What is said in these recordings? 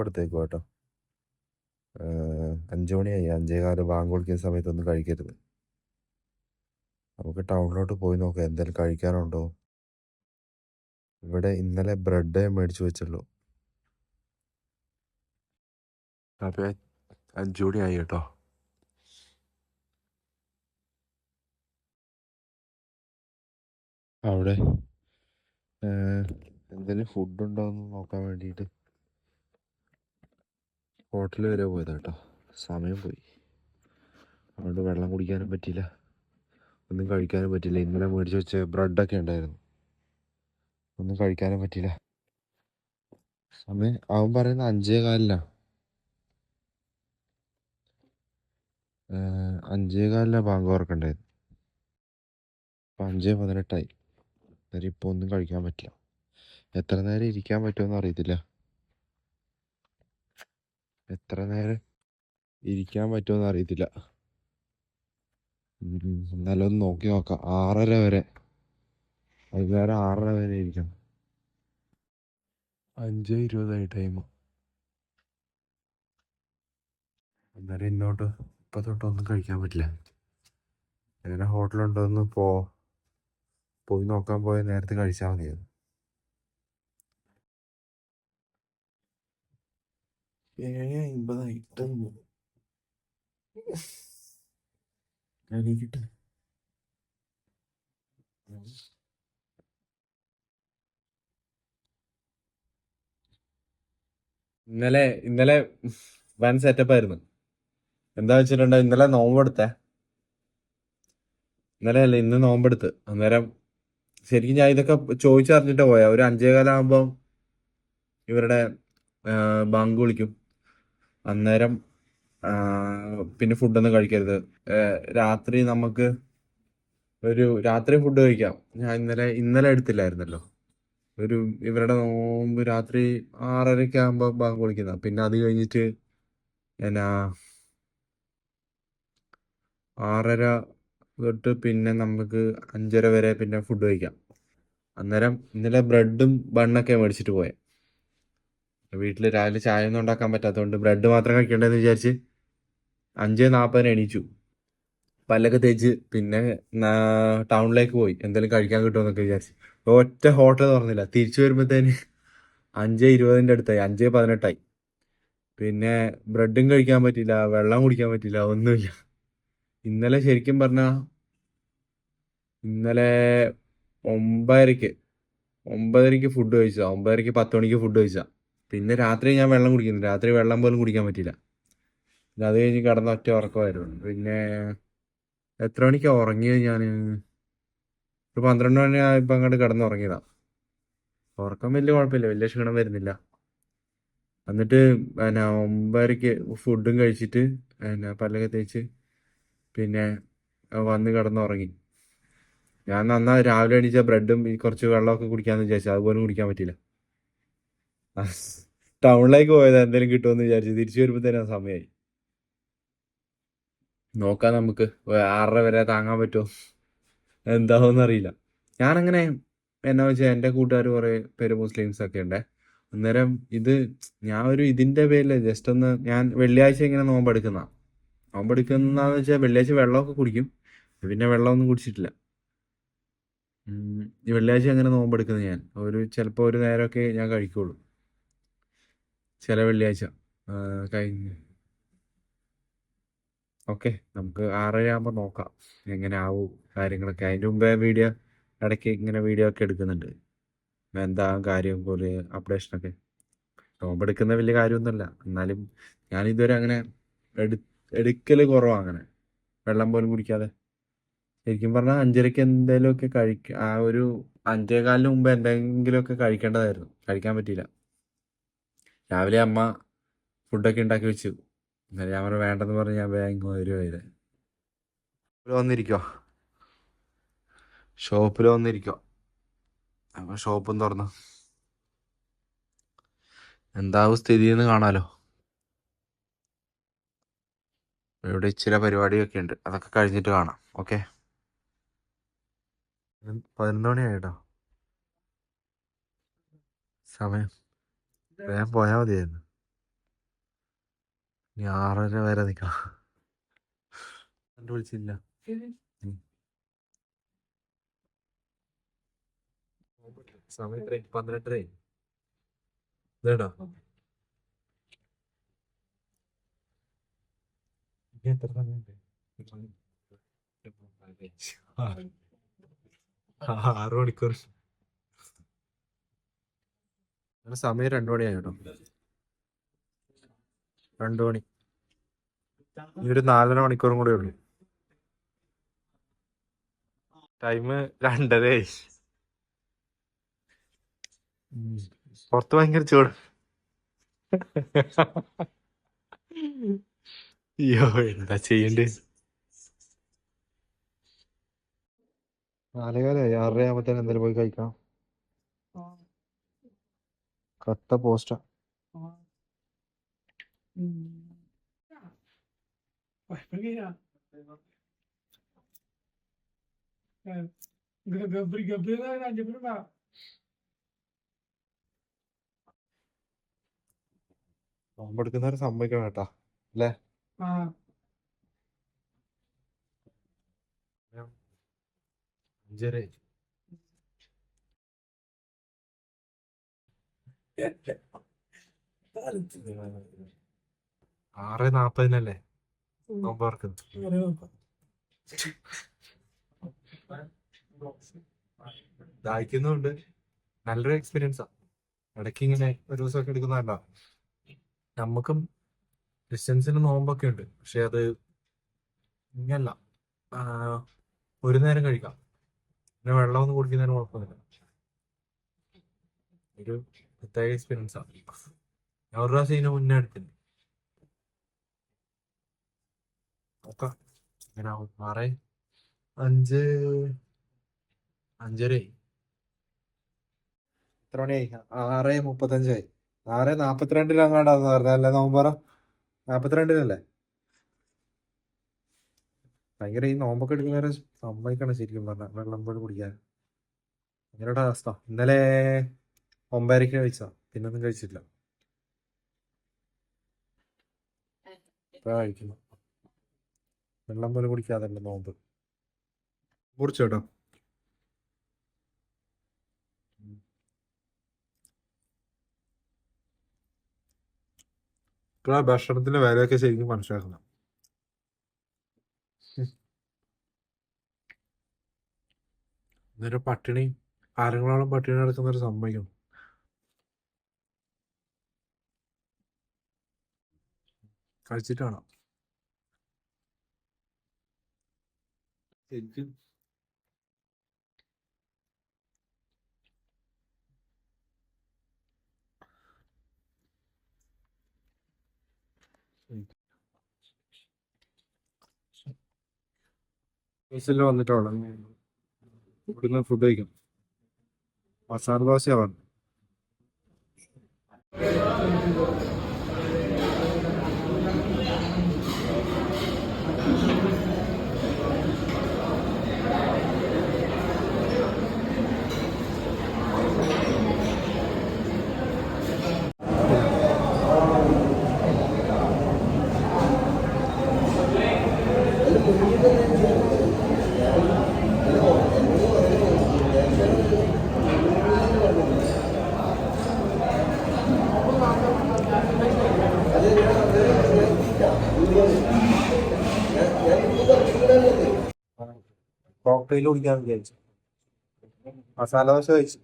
നോമ്പെടുത്തേക്കും കേട്ടോ. 5 മണിയായി, 5:15 ബാങ്ക് വിളിക്കുന്ന സമയത്തൊന്നും കഴിക്കരുത്. നമുക്ക് ടൗണിലോട്ട് പോയി നോക്കാം എന്തെങ്കിലും കഴിക്കാനുണ്ടോ. ഇവിടെ ഇന്നലെ ബ്രെഡ് മേടിച്ചു വെച്ചുള്ളൂ. അപ്പോൾ 5 മണിയായി കേട്ടോ. അവിടെ എന്തെങ്കിലും ഫുഡുണ്ടോ എന്ന് നോക്കാൻ വേണ്ടിയിട്ട് ഹോട്ടൽ വരെ പോയതാ കേട്ടോ. സമയം പോയി, അതുകൊണ്ട് വെള്ളം കുടിക്കാനും പറ്റിയില്ല, ഒന്നും കഴിക്കാനും പറ്റില്ല. ഇന്നലെ മേടിച്ച് വെച്ച ബ്രെഡൊക്കെ ഉണ്ടായിരുന്നു, ഒന്നും കഴിക്കാനും പറ്റിയില്ല. സമയം അവൻ പറയുന്നത് 5:15. 5:15 ബാങ്ക് തുറക്കണ്ടായിരുന്നു. ഇപ്പം 5:18. അന്നേരം ഇപ്പോൾ ഒന്നും കഴിക്കാൻ പറ്റില്ല. എത്ര നേരം ഇരിക്കാൻ പറ്റുമെന്ന് അറിയത്തില്ല. എന്നാലും ഒന്ന് നോക്കി നോക്കാം. 6:30 വരെ, വൈകുന്നേരം 6:30 വരെ ഇരിക്കണം. 5:20 ടൈം. അന്നേരം ഇന്നോട്ട് ഇപ്പം തൊട്ടൊന്നും കഴിക്കാൻ പറ്റില്ല. എങ്ങനെ ഹോട്ടലുണ്ടോ എന്ന് പോയി നോക്കാൻ പോയ നേരത്തെ കഴിച്ചാൽ മതിയായിരുന്നു. 7:50 എണീക്കട്ടെ. ഇന്നലെ വൻ സെറ്റപ്പ് ആയിരുന്നു. എന്താ വെച്ചിട്ടുണ്ടെങ്കിൽ ഇന്നലെ നോമ്പെടുത്തേ. ഇന്നലെ അല്ല, ഇന്ന് നോമ്പെടുത്ത്. അന്നേരം ശരിക്കും ഞാൻ ഇതൊക്കെ ചോദിച്ചറിഞ്ഞിട്ട് പോയാ. ഒരു 5:15 ഇവരുടെ ബാങ്ക് വിളിക്കും. അന്നേരം പിന്നെ ഫുഡൊന്നും കഴിക്കരുത്. രാത്രി നമുക്ക് രാത്രി ഫുഡ് കഴിക്കാം. ഞാൻ ഇന്നലെ എടുത്തില്ലായിരുന്നല്ലോ. ഇവരുടെ നോമ്പ് രാത്രി 6:30 ആകുമ്പോൾ ബാങ്ക് വിളിക്കുന്ന. പിന്നെ അത് കഴിഞ്ഞിട്ട് എന്നാ 6:30 തൊട്ട് പിന്നെ നമുക്ക് 5:30 വരെ പിന്നെ ഫുഡ് കഴിക്കാം. അന്നേരം ഇന്നലെ ബ്രെഡും ബണ്ണൊക്കെ മേടിച്ചിട്ട് പോയെ. വീട്ടിൽ രാവിലെ ചായ ഒന്നും ഉണ്ടാക്കാൻ പറ്റാത്തതുകൊണ്ട് ബ്രെഡ് മാത്രം കഴിക്കേണ്ടതെന്ന് വിചാരിച്ച് 5:40 എണീച്ചു. പല്ലൊക്കെ തേച്ച് പിന്നെ ടൗണിലേക്ക് പോയി എന്തെങ്കിലും കഴിക്കാൻ കിട്ടുമെന്നൊക്കെ വിചാരിച്ച്. ഒറ്റ ഹോട്ടൽ തുറന്നില്ല. തിരിച്ചു വരുമ്പോഴത്തേന് 5:20 അടുത്തായി, 5:18. പിന്നെ ബ്രെഡും കഴിക്കാൻ പറ്റില്ല, വെള്ളം കുടിക്കാൻ പറ്റില്ല, ഒന്നുമില്ല. ഇന്നലെ ശരിക്കും പറഞ്ഞാൽ ഇന്നലെ 9:30 ഫുഡ് കഴിച്ചാ. 9:30 10 മണിക്ക് ഫുഡ് കഴിച്ചാ. പിന്നെ രാത്രി ഞാൻ വെള്ളം കുടിക്കുന്നു. രാത്രി വെള്ളം പോലും കുടിക്കാൻ പറ്റില്ല. പിന്നെ അത് കഴിഞ്ഞ് കിടന്ന ഒറ്റ ഉറക്കമായിരുന്നു. പിന്നെ എത്ര മണിക്കാണ് ഉറങ്ങിയത്? ഞാൻ ഒരു 12 മണി ആയപ്പോൾ അങ്ങോട്ട് കിടന്നുറങ്ങിയതാ. ഉറക്കം വലിയ കുഴപ്പമില്ല, വലിയ ക്ഷീണം വരുന്നില്ല. എന്നിട്ട് 9:30 ഫുഡും കഴിച്ചിട്ട് പല്ലൊക്കെ തേച്ച് പിന്നെ വന്ന് കിടന്നുറങ്ങി. ഞാൻ രാവിലെ എണീച്ച ബ്രെഡും കുറച്ച് വെള്ളമൊക്കെ കുടിക്കാമെന്ന് വിചാരിച്ചു. അതുപോലും കുടിക്കാൻ പറ്റില്ല. ടൗണിലേക്ക് പോയത് എന്തെങ്കിലും കിട്ടുമെന്ന് വിചാരിച്ചു. തിരിച്ചു വരുമ്പോൾ തന്നെ സമയമായി. നോക്കാം, നമുക്ക് 6:30 വരെ താങ്ങാൻ പറ്റുമോ എന്താവോന്ന് അറിയില്ല. ഞാനങ്ങനെ എന്നാ വെച്ചാൽ എൻ്റെ കൂട്ടുകാർ കുറേ പേര് മുസ്ലിംസ് ഒക്കെ ഉണ്ടേ. അന്നേരം ഞാൻ ഇതിൻ്റെ പേരിൽ ജസ്റ്റ് ഒന്ന്, ഞാൻ വെള്ളിയാഴ്ച ഇങ്ങനെ നോമ്പെടുക്കുന്നതെന്ന് വെച്ചാൽ വെള്ളിയാഴ്ച വെള്ളമൊക്കെ കുടിക്കും. പിന്നെ വെള്ളമൊന്നും കുടിച്ചിട്ടില്ല. ഈ വെള്ളിയാഴ്ച അങ്ങനെ നോമ്പെടുക്കുന്നത് ഞാൻ ചിലപ്പോൾ ഒരു നേരമൊക്കെ ഞാൻ കഴിക്കുള്ളൂ ചില വെള്ളിയാഴ്ച കഴിഞ്ഞ്. ഓക്കെ, നമുക്ക് 6:30 ആകുമ്പോൾ നോക്കാം എങ്ങനെ ആവും കാര്യങ്ങളൊക്കെ. അതിൻ്റെ മുമ്പേ ഇടയ്ക്ക് ഇങ്ങനെ വീഡിയോ ഒക്കെ എടുക്കുന്നുണ്ട്. എന്താ കാര്യം പോലെ അപ്ഡേഷനൊക്കെ. നോമ്പെടുക്കുന്ന വലിയ കാര്യമൊന്നുമല്ല, എന്നാലും ഞാനിതുവരെ അങ്ങനെ എടുക്കൽ കുറവാണ്. അങ്ങനെ വെള്ളം പോലും കുടിക്കാതെ. ശരിക്കും പറഞ്ഞാൽ 5:30 എന്തെങ്കിലുമൊക്കെ കഴിക്കുക. 5:15 മുമ്പ് എന്തെങ്കിലുമൊക്കെ കഴിക്കേണ്ടതായിരുന്നു. കഴിക്കാൻ പറ്റിയില്ല. രാവിലെ അമ്മ ഫുഡൊക്കെ ഉണ്ടാക്കി വെച്ചു. എന്നാലും ഞാൻ വേണ്ടെന്ന് പറഞ്ഞ് ഞാൻ വേഗം വരുവായത്. ഷോപ്പിൽ വന്നിരിക്കുക. അപ്പോൾ ഷോപ്പും തുറന്നു. എന്താവും സ്ഥിതിയെന്ന് കാണാലോ. ഇവിടെ ഇച്ചിരി പരിപാടിയൊക്കെ ഉണ്ട്, അതൊക്കെ കഴിഞ്ഞിട്ട് കാണാം. ഓക്കെ, 11 മണിയായിട്ടോ. സമയം വേഗം പോയാൽ മതിയായിരുന്നു. 6:30 വരെ നിൽക്കാം. വിളിച്ചില്ല. സമയം 12:30. ഇതേടാ എത്ര സമയമുണ്ട്? 6 മണിക്കൂർ. സമയം 2 മണിയായി കേട്ടോ. 2 മണി. ഇനി ഒരു 4.5 മണിക്കൂറും കൂടെ ഉള്ളു. ടൈം 2:30. പുറത്ത് ഭയങ്കര ചൂട്. അയ്യോ എന്താ ചെയ്യണ്ടേ. 4:15. 6:30 ആകുമ്പത്തേനും എന്തായാലും പോയി കഴിക്കാം. കത്ത പോസ്റ്റാ. നോമ്പെടുക്കുന്നവരെ സമ്മതിക്കണം കേട്ടാ അല്ലേ? 5:30. 6:40 നോമ്പ് തുറക്കുന്നത്. ദാഹിക്കുന്നുണ്ട്. നല്ലൊരു എക്സ്പീരിയൻസാ. ഇടയ്ക്ക് ഇങ്ങനെ ഒരു ദിവസമൊക്കെ എടുക്കുന്നതല്ല. നമുക്കും ഡിസ്റ്റൻസിന് നോമ്പൊക്കെ ഉണ്ട്, പക്ഷെ അത് ഇങ്ങനല്ല. ഒരു നേരം കഴിക്കാം, പിന്നെ വെള്ളമൊന്നും കുടിക്കുന്നതിന് കുഴപ്പമൊന്നുമില്ല. ഒരു പ്രത്യേക എക്സ്പീരിയൻസാ. ഞാൻ ഒരു പ്രാവശ്യം ഇതിന് മുന്നേ എടുത്തിട്ടുണ്ട്. നോക്കാം ഇങ്ങനെ 6:05. 5:30. എത്ര മണിയായി? 6:35. 6:42 പറഞ്ഞല്ലേ നോമ്പറ? 42 ഭയങ്കര ഈ നോമ്പൊക്കെ എടുക്കുന്നവരെ സമ്മതിക്കണം ശരിക്കും പറഞ്ഞ. വെള്ളം പോലും കുടിക്കാൻ ഭയങ്കര അവസ്ഥ. ഇന്നലെ 9:30 കഴിച്ചാ, പിന്നൊന്നും കഴിച്ചില്ല. ഇപ്പഴാ കഴിക്കുന്നു. വെള്ളം പോലും കുടിക്കാതെ നോമ്പ് മുറിച്ചു കേട്ടോ. ഇപ്പഴാ ഭക്ഷണത്തിന്റെ വിലയൊക്കെ ശരിക്കും മനസ്സിലാക്കണം. അന്നേരം പട്ടിണി കാലങ്ങളോളം പട്ടിണി നടക്കുന്നവർ സമ്മതിക്കണം. കഴിച്ചിട്ടാണോ ശരിക്കും? വന്നിട്ടുള്ള ഇവിടുന്ന് ഫുഡ് കഴിക്കാം. മസാല ദോശയാണ്. കോക്ടെയിൽ കുടിക്കാൻ വിചാരിച്ചു. മസാല ദോശ കഴിച്ചു.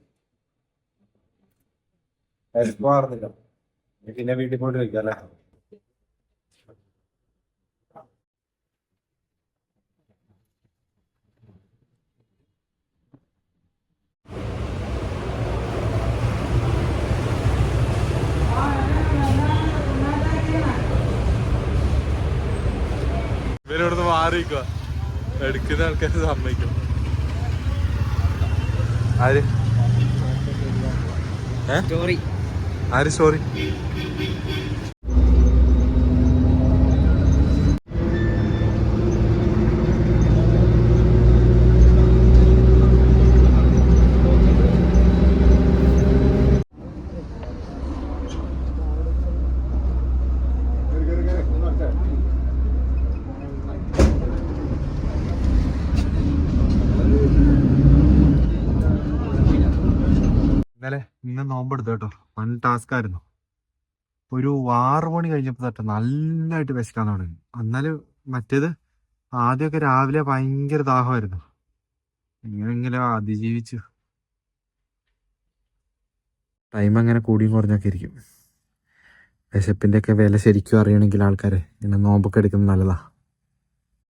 മാറുന്നില്ല. പിന്നെ വീട്ടിൽ പോയിട്ട് കഴിക്കാം അല്ലേ? ഇവരോടൊന്ന് മാറിയിരിക്കുക. എടുക്കുന്ന ആൾക്കാർ സമ്മതിക്കും. ആര് ആര് സ്റ്റോറി? ഇന്നലെ ഇന്ന് നോമ്പെടുത്തു കേട്ടോ. വൺ ടാസ്ക് ആയിരുന്നു. ഒരു 6 മണി കഴിഞ്ഞപ്പോൾ തൊട്ട് നല്ലതായിട്ട് വിശക്കാൻ തുടങ്ങി. എന്നാലും മറ്റേത് ആദ്യമൊക്കെ രാവിലെ ഭയങ്കര ദാഹമായിരുന്നു. ഇങ്ങനെ അതിജീവിച്ചു. ടൈം അങ്ങനെ കൂടിയും കുറഞ്ഞൊക്കെ ഇരിക്കും. വിശപ്പിൻ്റെ ഒക്കെ വില ശരിക്കും അറിയണമെങ്കിൽ ആൾക്കാരെ ഇങ്ങനെ നോമ്പൊക്കെ എടുക്കുന്നത് നല്ലതാണ്.